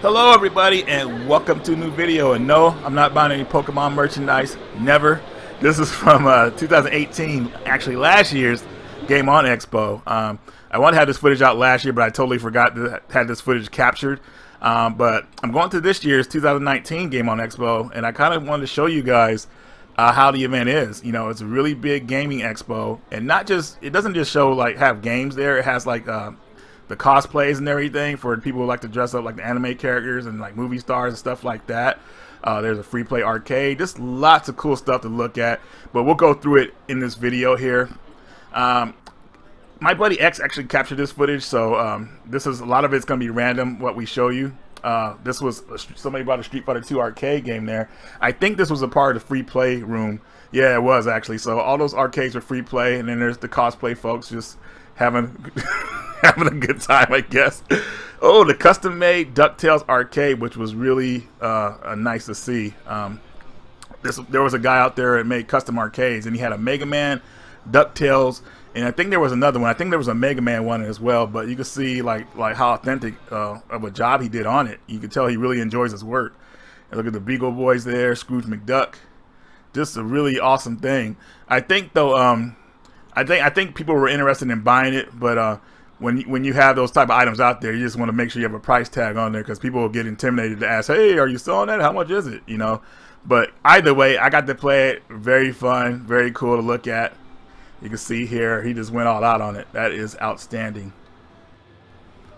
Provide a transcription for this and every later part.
Hello everybody and welcome to a new video. And no, I'm not buying any Pokemon merchandise, never. This is from 2018, actually last year's Game On Expo. I wanted to have this footage out last year, but I totally forgot to have this footage captured. But I'm going to this year's 2019 Game On Expo, and I kind of wanted to show you guys how the event is. You know, it's a really big gaming expo, and not just, it doesn't just show like have games there. It has like the cosplays and everything for people who like to dress up like the anime characters and like movie stars and stuff like that. There's a free play arcade. Just lots of cool stuff to look at, but we'll go through it in this video here. My buddy X actually captured this footage, so this is a lot of it's going to be random what we show you. This was somebody brought a Street Fighter 2 arcade game there. I think this was a part of the free play room. Yeah, it was actually. So all those arcades are free play, and then there's the cosplay folks just having having a good time, I guess. Oh, the custom-made DuckTales arcade, which was really nice to see. There was a guy out there that made custom arcades, and he had a Mega Man, DuckTales, and I think there was another one. I think there was a Mega Man one as well, but you can see like how authentic of a job he did on it. You can tell he really enjoys his work. And look at the Beagle Boys there, Scrooge McDuck. Just a really awesome thing. I think though, I think people were interested in buying it, but when you have those type of items out there, you just want to make sure you have a price tag on there, because people will get intimidated to ask, hey, are you selling that? How much is it? You know. But either way, I got to play it. Very fun, very cool to look at. You can see here, he just went all out on it. That is outstanding.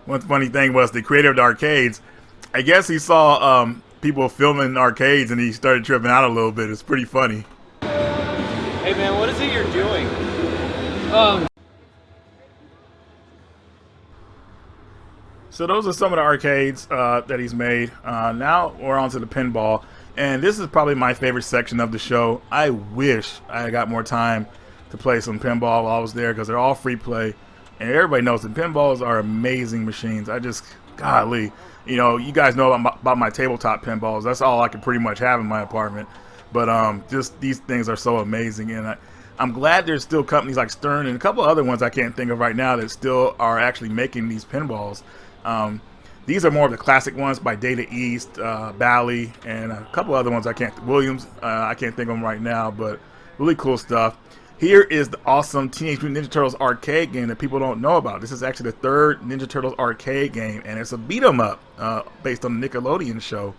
One funny thing was the creator of the arcades, I guess he saw people filming arcades and he started tripping out a little bit. It's pretty funny. Hey man, what is it you're doing? So those are some of the arcades that he's made. Now we're on to the pinball, and this is probably my favorite section of the show. I wish I got more time to play some pinball while I was there, because they're all free play, and everybody knows that pinballs are amazing machines. I just, golly, you know, you guys know about my tabletop pinballs. That's all I can pretty much have in my apartment. But just these things are so amazing, and I'm glad there's still companies like Stern and a couple other ones I can't think of right now that still are actually making these pinballs. These are more of the classic ones by Data East, Bally, and a couple other ones Williams, I can't think of them right now, but really cool stuff. Here is the awesome Teenage Mutant Ninja Turtles arcade game that people don't know about. This is actually the third Ninja Turtles arcade game, and it's a beat 'em up based on the Nickelodeon show.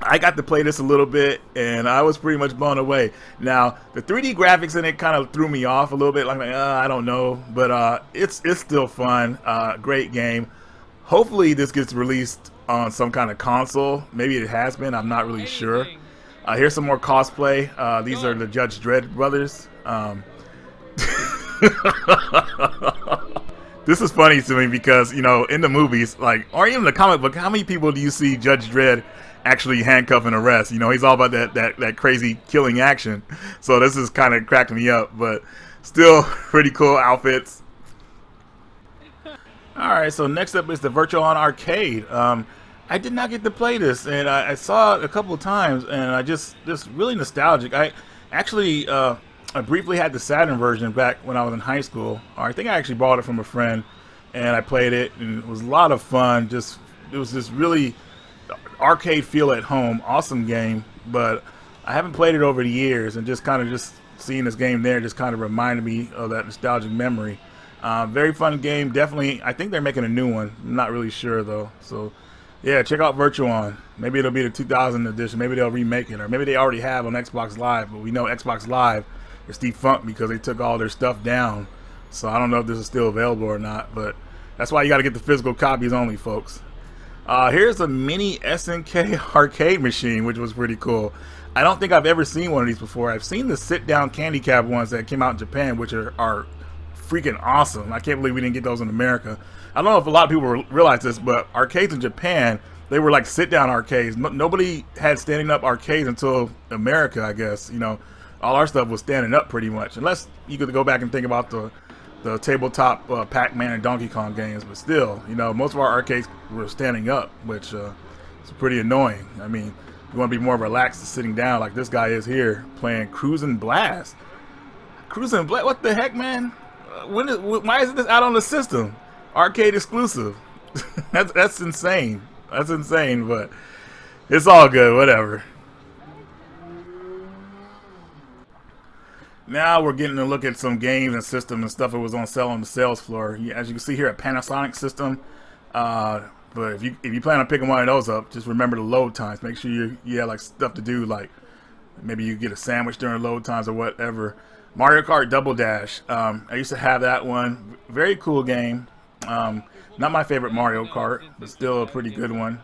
I got to play this a little bit, and I was pretty much blown away. Now, the 3D graphics in it kind of threw me off a little bit. Like I don't know, but it's still fun. Great game. Hopefully, this gets released on some kind of console. Maybe it has been. I'm not really sure. Here's some more cosplay. These are the Judge Dredd brothers. This is funny to me because, you know, in the movies, like, or even the comic book, how many people do you see Judge Dredd actually handcuff and arrest? You know, he's all about that crazy killing action. So this is kind of cracking me up, but still pretty cool outfits. Alright, so next up is the Virtual On Arcade. I did not get to play this, and I saw it a couple of times, and I just really nostalgic. I actually I briefly had the Saturn version back when I was in high school. Or I think I actually bought it from a friend, and I played it, and it was a lot of fun. It was this really arcade feel at home. Awesome game, but I haven't played it over the years, and just seeing this game there just kind of reminded me of that nostalgic memory. Very fun game, definitely. I think they're making a new one. I'm not really sure though. So yeah, check out Virtual On. Maybe it'll be the 2000 edition. Maybe they'll remake it, or maybe they already have on Xbox Live. But we know Xbox Live is defunct because they took all their stuff down. So I don't know if this is still available or not. But that's why you got to get the physical copies only, folks. Here's a mini SNK arcade machine, which was pretty cool. I don't think I've ever seen one of these before. I've seen the sit-down candy cab ones that came out in Japan, which are freaking awesome. I can't believe we didn't get those in America. I don't know if a lot of people realize this, but arcades in Japan, they were like sit-down arcades. Nobody had standing-up arcades until America, I guess. You know, all our stuff was standing up pretty much, unless you could go back and think about the tabletop Pac-Man and Donkey Kong games. But still, you know, most of our arcades were standing up, which is pretty annoying. I mean, you want to be more relaxed sitting down like this guy is here playing Cruisin' Blast. Cruisin' Blast? What the heck, man? Why isn't this out on the system? Arcade exclusive. That's insane. That's insane, but it's all good. Whatever. Now we're getting to look at some games and systems and stuff that was on sale on the sales floor. As you can see here, a Panasonic system. But if you plan on picking one of those up, just remember the load times. Make sure you have like stuff to do, like maybe you get a sandwich during load times or whatever. Mario Kart Double Dash. I used to have that one. Very cool game. Not my favorite Mario Kart, but still a pretty good one.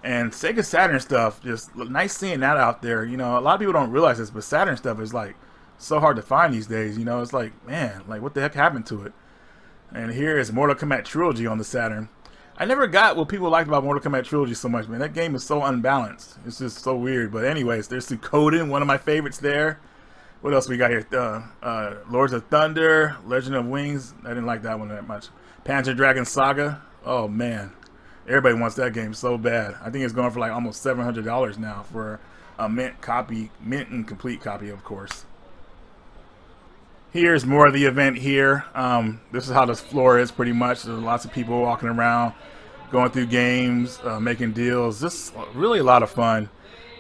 And Sega Saturn stuff, just nice seeing that out there. You know, a lot of people don't realize this, but Saturn stuff is like so hard to find these days. You know, it's like, man, like what the heck happened to it? And here is Mortal Kombat Trilogy on the Saturn. I never got what people liked about Mortal Kombat Trilogy so much, man. That game is so unbalanced. It's just so weird. But anyways, there's Suikoden, one of my favorites there. What else we got here? Lords of Thunder, Legend of Wings. I didn't like that one that much. Panzer Dragon Saga. Oh, man. Everybody wants that game so bad. I think it's going for like almost $700 now for a mint copy, mint and complete copy, of course. Here's more of the event here. This is how this floor is pretty much. There's lots of people walking around, going through games, making deals. Just really a lot of fun.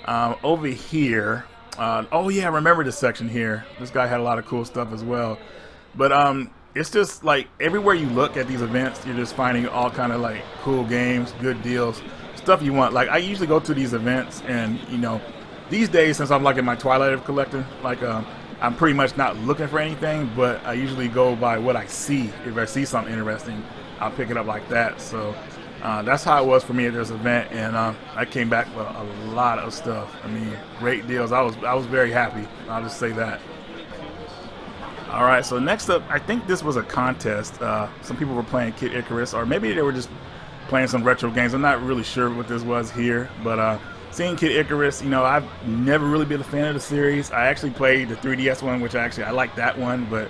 Over here, oh yeah, I remember this section here. This guy had a lot of cool stuff as well. But it's just like everywhere you look at these events, you're just finding all kind of like cool games, good deals, stuff you want. Like I usually go to these events, and you know, these days since I'm like in my twilight of collecting, like I'm pretty much not looking for anything, but I usually go by what I see. If I see something interesting, I'll pick it up like that. So that's how it was for me at this event, and I came back with a lot of stuff. I mean, great deals. I was very happy. I'll just say that. All right, so next up, I think this was a contest. Some people were playing Kid Icarus, or maybe they were just playing some retro games. I'm not really sure what this was here, but seeing Kid Icarus, you know, I've never really been a fan of the series. I actually played the 3DS one, which I like that one, but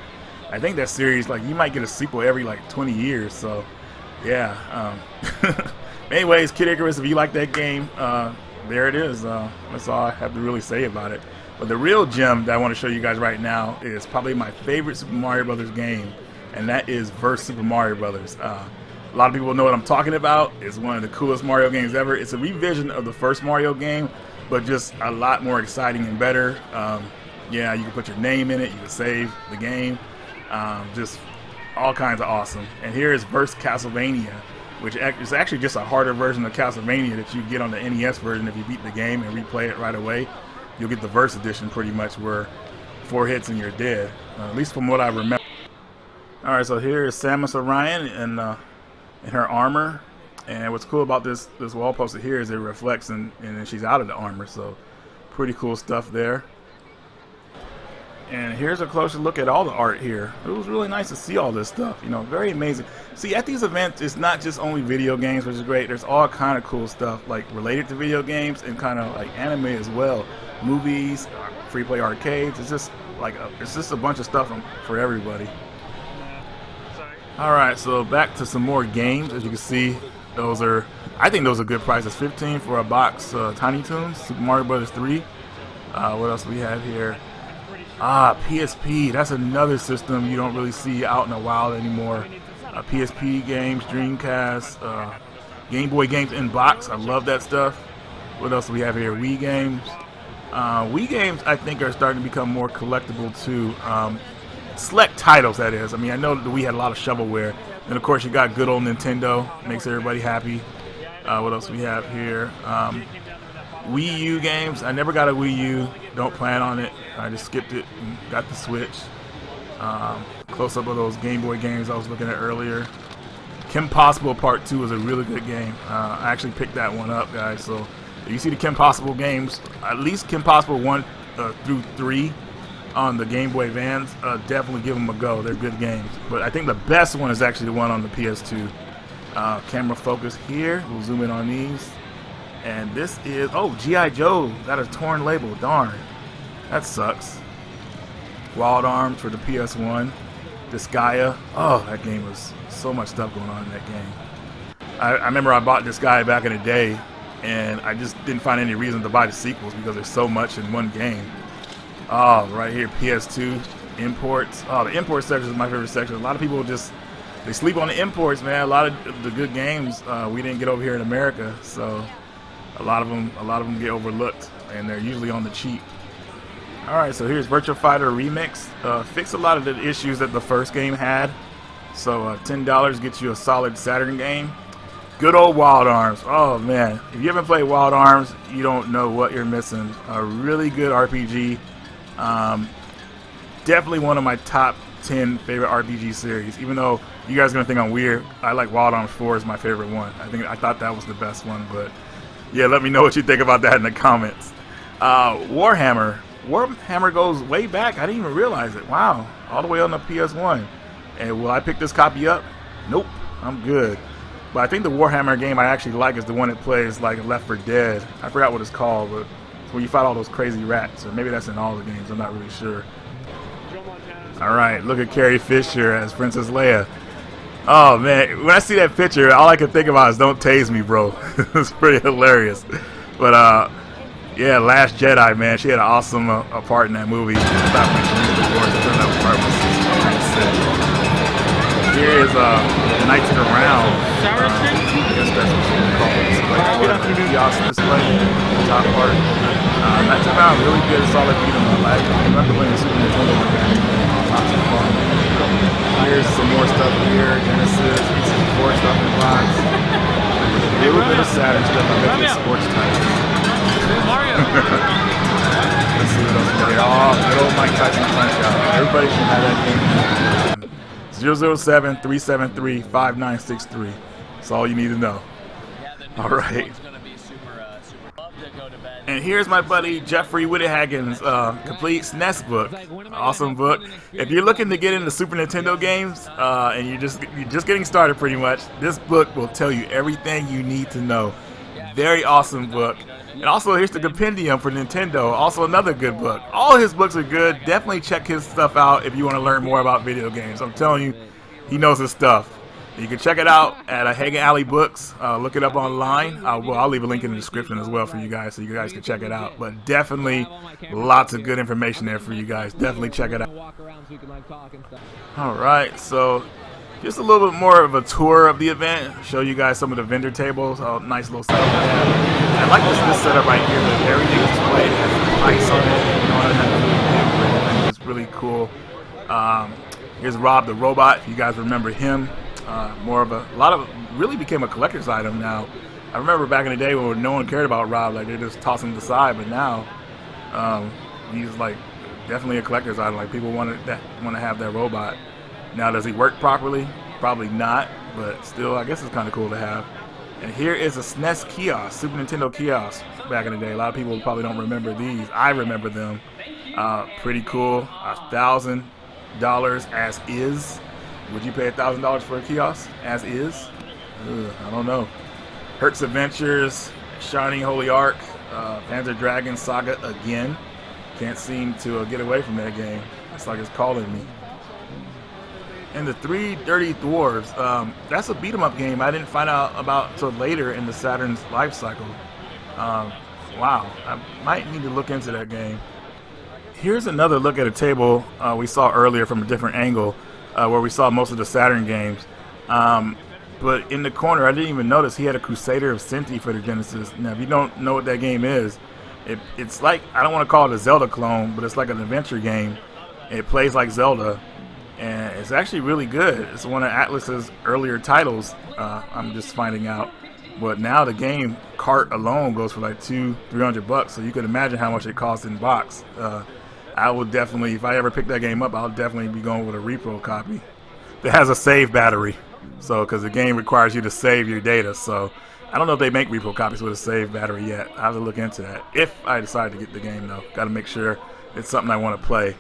I think that series, like, you might get a sequel every like 20 years. So, yeah. Anyways, Kid Icarus, if you like that game, there it is. That's all I have to really say about it. But the real gem that I want to show you guys right now is probably my favorite Super Mario Brothers game, and that is Verse Super Mario Brothers. A lot of people know what I'm talking about. It's one of the coolest Mario games ever. It's a revision of the first Mario game, but just a lot more exciting and better. Yeah, you can put your name in it. You can save the game. Just all kinds of awesome. And here is Verse Castlevania, which is actually just a harder version of Castlevania that you get on the NES version. If you beat the game and replay it right away, you'll get the Verse edition pretty much, where 4 hits and you're dead, at least from what I remember. All right, so here is Samus Orion in her armor, and what's cool about this wall poster here is it reflects and then she's out of the armor, so pretty cool stuff there. And here's a closer look at all the art here. It was really nice to see all this stuff, you know, very amazing. See, at these events, it's not just only video games, which is great. There's all kind of cool stuff like related to video games and kind of like anime as well. Movies, free play arcades. It's just like it's just a bunch of stuff for everybody. All right, so back to some more games. As you can see, I think those are good prices. $15 for a box, Tiny Toons, Super Mario Brothers 3. What else do we have here? PSP. That's another system you don't really see out in the wild anymore. PSP games, Dreamcast, Game Boy games in box. I love that stuff. What else do we have here? Wii games. Wii games, I think, are starting to become more collectible too. Select titles, that is. I mean, I know that we had a lot of shovelware, and of course you got good old Nintendo, makes everybody happy. What else we have here? Wii U games. I never got a Wii U, don't plan on it. I just skipped it and got the Switch. Close up of those Game Boy games I was looking at earlier. Kim Possible Part 2 is a really good game. I actually picked that one up, guys, so if you see the Kim Possible games, at least Kim Possible 1 through 3 on the Game Boy Advance, definitely give them a go. They're good games. But I think the best one is actually the one on the PS2. Camera focus here. We'll zoom in on these. And this is, oh, G.I. Joe. Got a torn label. Darn. That sucks. Wild Arms for the PS1. Disgaea. Oh, that game was so much stuff going on in that game. I remember I bought Disgaea back in the day, and I just didn't find any reason to buy the sequels because there's so much in one game. Oh, right here, PS2 imports. Oh, the import section is my favorite section. A lot of people just they sleep on the imports, man. A lot of the good games we didn't get over here in America, so a lot of them get overlooked, and they're usually on the cheap. All right, so here's Virtua Fighter Remix. Fix a lot of the issues that the first game had. So $10 gets you a solid Saturn game. Good old Wild Arms. Oh man, if you haven't played Wild Arms, you don't know what you're missing. A really good RPG. Definitely one of my top 10 favorite RPG series. Even though you guys are gonna think I'm weird, I like Wild Arms 4 is my favorite one. I thought that was the best one, but yeah, let me know what you think about that in the comments. Warhammer goes way back. I didn't even realize it. Wow, all the way on the PS1. And will I pick this copy up? Nope, I'm good. But I think the Warhammer game I actually like is the one that plays like Left 4 Dead. I forgot what it's called, but it's where you fight all those crazy rats, or maybe that's in all the games. I'm not really sure. All right, look at Carrie Fisher as Princess Leia. Oh man, when I see that picture, all I can think about is "Don't tase me, bro." It's pretty hilarious. But yeah, Last Jedi, man, she had an awesome part in that movie. Here is Knights of the Round. I guess that's what you call it. Display. Kiosk display. Top part. Knights of the Round, really good, solid beat 'em up. I remember when the Super Nintendo was back. Lots of fun. Here's some more stuff here. Genesis, E64 stuff in the box. A little bit of Saturn stuff. I bet it's sports titles. Let's see what else we got here. Oh, good old Mike Tyson Punch Out. Everybody should have that game. 007-373-5963. That's all you need to know. All right. And here's my buddy Jeffrey Whittahagen's complete SNES book. Awesome book. If you're looking to get into Super Nintendo games and you're just getting started pretty much, this book will tell you everything you need to know. Very awesome book. And also here's the compendium for Nintendo. Also another good book. All his books are good. Definitely check his stuff out if you want to learn more about video games. I'm telling you, he knows his stuff. You can check it out at Hagen Alley Books. Look it up online. I'll leave a link in the description as well for you guys so you guys can check it out. But definitely lots of good information there for you guys. Definitely check it out. All right, so just a little bit more of a tour of the event. Show you guys some of the vendor tables. Nice little setup they have. I like this setup right here. That everything is displayed has price on it. You know, it has a really big print. It's really cool. Here's Rob the Robot. If you guys remember him. Really became a collector's item now. I remember back in the day when no one cared about Rob, like they just toss him aside, but now he's like definitely a collector's item. Like people want to have that robot. Now does he work properly? Probably not, but still I guess it's kind of cool to have. And here is a SNES kiosk, Super Nintendo kiosk back in the day. A lot of people probably don't remember these. I remember them. Pretty cool. $1,000 as is. Would you pay $1,000 for a kiosk as is? I don't know. Hertz Adventures, Shining Holy Ark, Panzer Dragoon Saga again. Can't seem to get away from that game. It's like it's calling me. And the Three Dirty Dwarves. That's a beat 'em up game I didn't find out about until later in the Saturn's life cycle. Wow, I might need to look into that game. Here's another look at a table we saw earlier from a different angle. Where we saw most of the Saturn games. But in the corner, I didn't even notice he had a Crusader of Sinti for the Genesis. Now, if you don't know what that game is, it's like, I don't want to call it a Zelda clone, but it's like an adventure game. It plays like Zelda, and it's actually really good. It's one of Atlus's earlier titles, I'm just finding out. But now the game cart alone goes for like $200-300, so you can imagine how much it costs in box. I would definitely, if I ever pick that game up, I'll definitely be going with a repro copy that has a save battery. So, because the game requires you to save your data. So, I don't know if they make repro copies with a save battery yet. I have to look into that. If I decide to get the game, though, got to make sure it's something I want to play.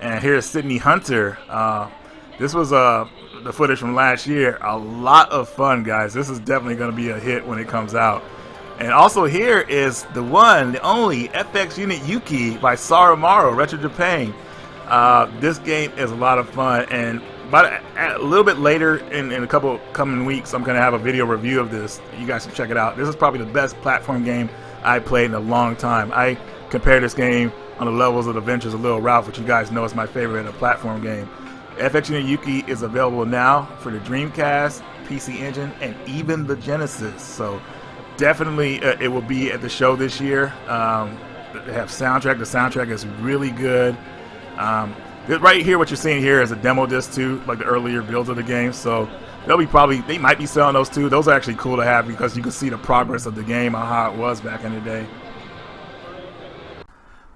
And here's Sydney Hunter. This was the footage from last year. A lot of fun, guys. This is definitely going to be a hit when it comes out. And also here is the one, the only FX Unit Yuki by Saramaru, Retro Japan. This game is a lot of fun, and a little bit later in a couple coming weeks, I'm going to have a video review of this. You guys can check it out. This is probably the best platform game I played in a long time. I compare this game on the levels of Adventures of Little Ralph, which you guys know is my favorite platform game. FX Unit Yuki is available now for the Dreamcast, PC Engine, and even the Genesis. So definitely it will be at the show this year. They have soundtrack. The soundtrack is really good. Right here, what you're seeing here is a demo disc too, like the earlier builds of the game. So they might be selling those too. Those are actually cool to have because you can see the progress of the game and how it was back in the day.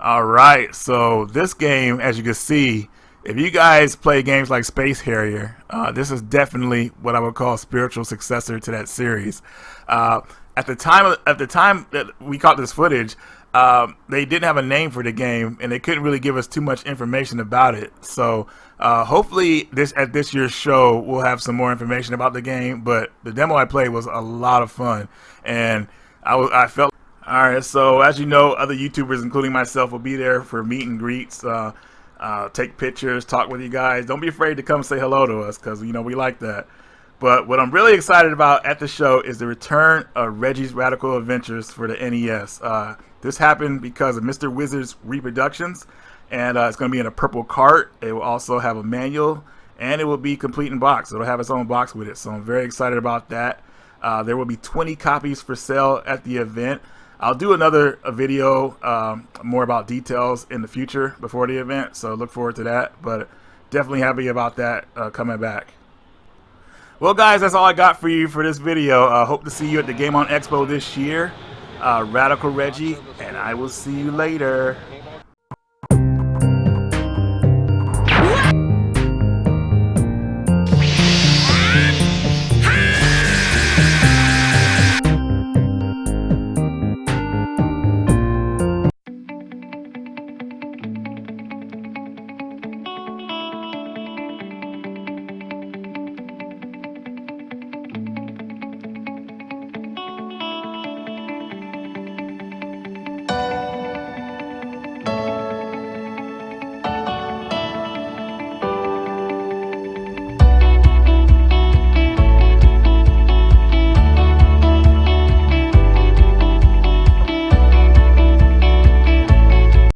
All right, so this game, as you can see, if you guys play games like Space Harrier, this is definitely what I would call a spiritual successor to that series. At the time that we caught this footage, they didn't have a name for the game, and they couldn't really give us too much information about it. So hopefully, at this year's show, we'll have some more information about the game. But the demo I played was a lot of fun, and I felt. All right, so as you know, other YouTubers, including myself, will be there for meet and greets, take pictures, talk with you guys. Don't be afraid to come say hello to us because, you know, we like that. But what I'm really excited about at the show is the return of Reggie's Radical Adventures for the NES. This happened because of Mr. Wizard's reproductions, and it's going to be in a purple cart. It will also have a manual, and it will be complete in box. It'll have its own box with it, so I'm very excited about that. There will be 20 copies for sale at the event. I'll do another video more about details in the future before the event, so look forward to that. But definitely happy about that coming back. Well, guys, that's all I got for you for this video. Hope to see you at the Game On Expo this year. Radical Reggie, and I will see you later.